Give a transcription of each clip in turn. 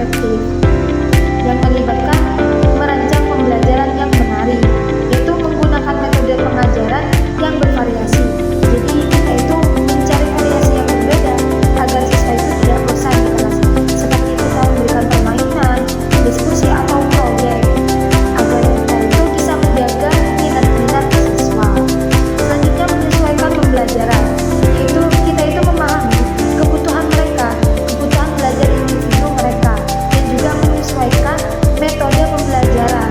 efektif yang melibatkan merancang pembelajaran yang menarik, yaitu menggunakan metode pengajaran yang bervariasi. Jadi kita itu mencari variasi yang berbeda agar siswa itu tidak bosan di kelas. Seperti kita memberikan permainan, diskusi atau proyek agar kita itu bisa menjaga minat-minat siswa. Selanjutnya menyesuaikan pembelajaran, yaitu kita itu memahami kebutuhan mereka, kebutuhan belajar individu mereka, dan juga menyesuaikan metode pembelajaran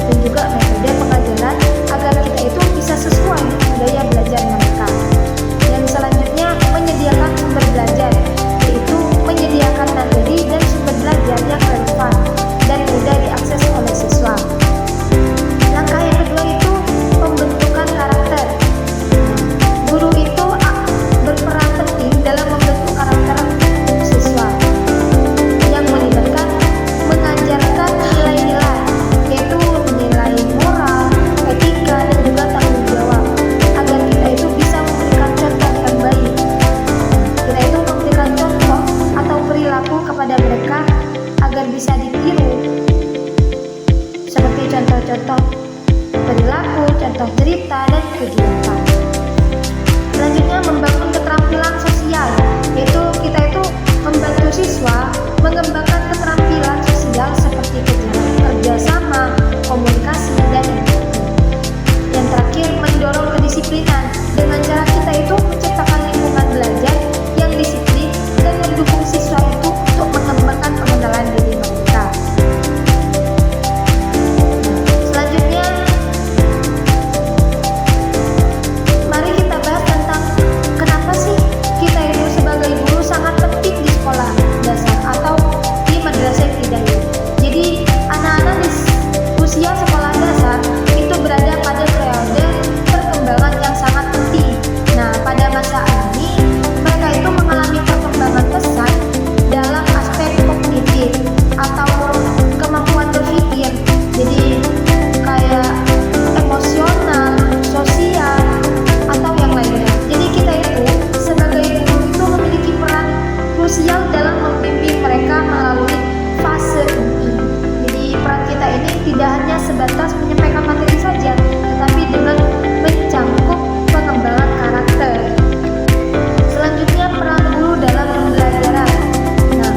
dan juga metode pengajaran agar kita itu bisa sesuai dengan gaya belajar mereka. Yang selanjutnya menyediakan sumber belajar, yaitu menyediakan materi dan sumber belajar yang relevan dan mudah diakses oleh siswa. Langkah yang kedua itu pembentukan karakter. Guru itu berperan penting dalam membentuk karakter siswa yang melibatkan mengajarkan nilai-nilai, yaitu nilai moral, etika, dan juga tanggung jawab agar kita itu bisa memberikan contoh yang baik. Kita itu memberikan contoh atau perilaku kepada mereka agar bisa ditiru, seperti contoh-contoh perilaku, contoh cerita, dan kegiatan. Selanjutnya membangun keterampilan sosial, yaitu kita itu membantu siswa mengembangkan keterampilan sosial seperti kerjasama, komunikasi, dan empati. Yang terakhir mendorong kedisiplinan dengan cara kita itu menciptakan lingkungan belajar yang disiplin dan mendukung siswa itu untuk mengembangkan pengenalan diri mereka. Selanjutnya mari kita bahas tentang kenapa sih kita itu sebagai guru sangat penting di sekolah dasar atau di madrasah ibtidaiyah. Jadi anak-anak di usia sekolah dasar itu berada pada periode perkembangan yang sangat penting. Nah, pada masa ini mereka itu mengalami perkembangan pesat dalam aspek kognitif atau kemampuan berpikir. Jadi kayak emosional, sosial, atau yang lainnya. Jadi kita itu sebagai guru itu memiliki peran krusial dalam membimbing mereka melalui fase ini. Jadi peran kita ini tidak hanya sebatas menyampaikan materi saja, tetapi dengan mencangkup pengembangan karakter. Selanjutnya peran guru dalam pembelajaran. Nah,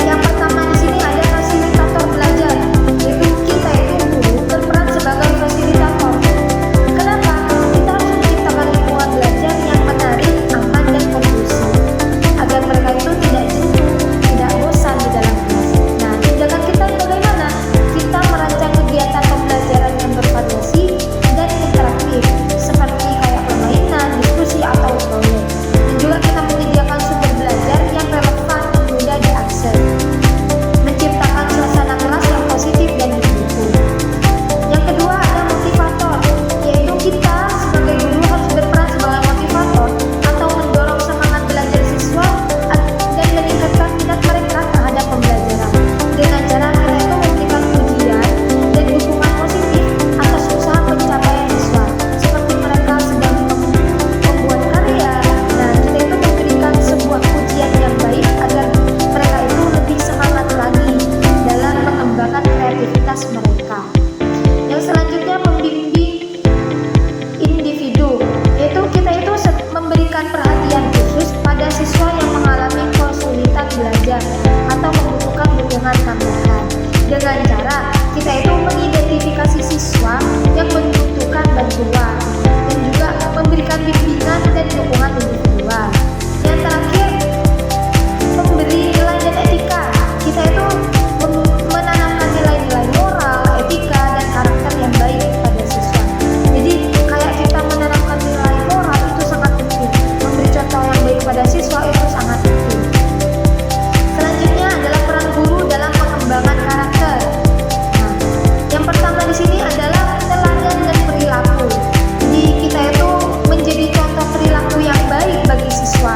yang pertama di sini ada fasilitator belajar, yaitu kita itu guru berperan sebagai fasilitator. Kenapa? Kita harus menciptakan lingkungan belajar yang menarik, aman, dan kondusif agar mereka itu tidak jenuh, tidak bosan di dalam kelas. Nah, tindakan kita bagaimana? Kita merancang kegiatan pembelajaran yang bervariasi dan interaktif, seperti kayak permainan, diskusi, atau proyek. Dan juga kita menyediakan sumber belajar yang relevan dan mudah diakses, menciptakan suasana kelas yang positif dan mendukung. Yang kedua ada motivator, yaitu kita sebagai guru harus berperan sebagai motivator atau mendorong semangat belajar siswa dan meningkatkan minat mereka terhadap pembelajaran dengan cara kita itu memberikan pujian dan dukungan positif atas usaha pencapaian siswa, seperti mereka sedang membuat karya. Nah, kita itu memberikan sebuah pujian yang baik agar mereka itu lebih semangat lagi dalam mengembangkan kreativitas mereka. Yang selanjutnya membimbing individu, yaitu kita itu memberikan perhatian khusus pada siswa yang mengalami kesulitan belajar atau membutuhkan dukungan tambahan dengan cara kita itu mengidentifikasi siswa yang membutuhkan bantuan dan juga memberikan bimbingan dan dukungan individual. Yang terakhir memberi nilai dan etika. Kita itu menanamkan nilai-nilai moral, etika, dan karakter yang baik pada siswa. Jadi kayak kita menanamkan nilai moral itu sangat penting. Memberi contoh yang baik pada siswa itu sangat penting. Selanjutnya adalah peran guru dalam pengembangan karakter. Nah, yang pertama di sini adalah teladan dan perilaku. Jadi kita itu menjadi contoh perilaku yang baik bagi siswa.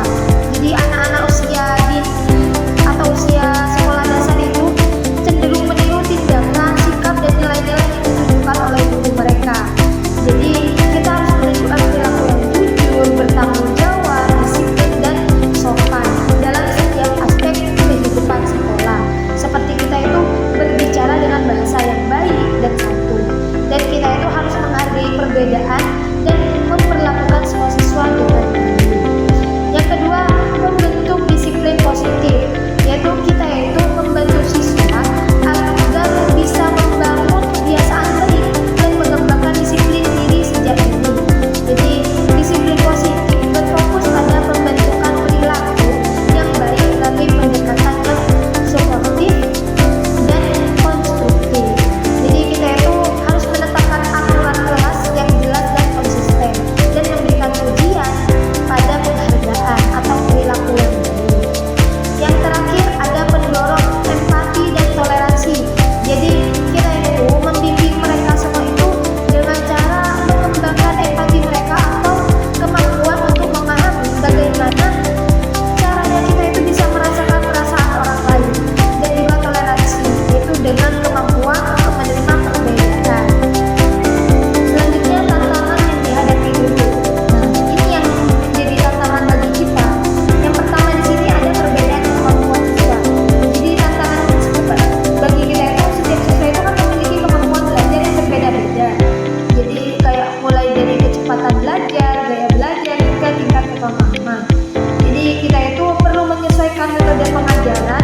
pelajaran